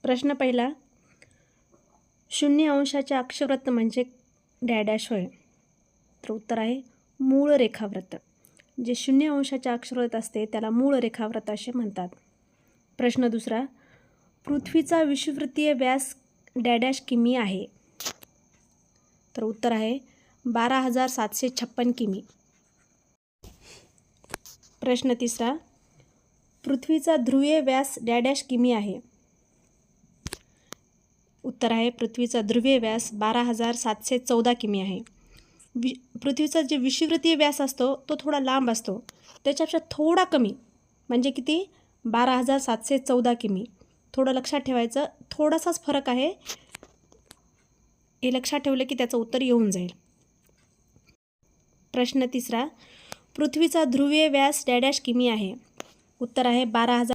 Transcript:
प्रश्न पहिला, 0 अंशाचे अक्षवृत्त म्हणजे डॅडॅश होय. तर उत्तर आहे मूळ रेखावृत्त. जे 0 अंशाचे अक्षवृत्त असते त्याला मूळ रेखावृत्त असे म्हणतात. प्रश्न दुसरा, पृथ्वीचा विषुववृत्तीय व्यास डॅडॅश किमी आहे. तर उत्तर आहे 12,756 किमी. प्रश्न तिसरा, पृथ्वीचा ध्रुवीय व्यास डॅडॅश किमी आहे. उत्तर आहे पृथ्वीचा ध्रुवीय व्यास 12,714 किमी आहे. पृथ्वीचा जे विषुववृत्तीय व्यास असतो तो थोडा लांब असतो, त्याच्यापेक्षा थोडा कमी म्हणजे किती 12,714 किमी. थोडं लक्षात ठेवायचं, थोडासाच फरक आहे, हे लक्षात ठेवलं की त्याचं उत्तर येऊन जाईल. प्रश्न तिसरा, पृथ्वीचा ध्रुवीय व्यास डॅडॅश किमी आहे. उत्तर आहे 12,000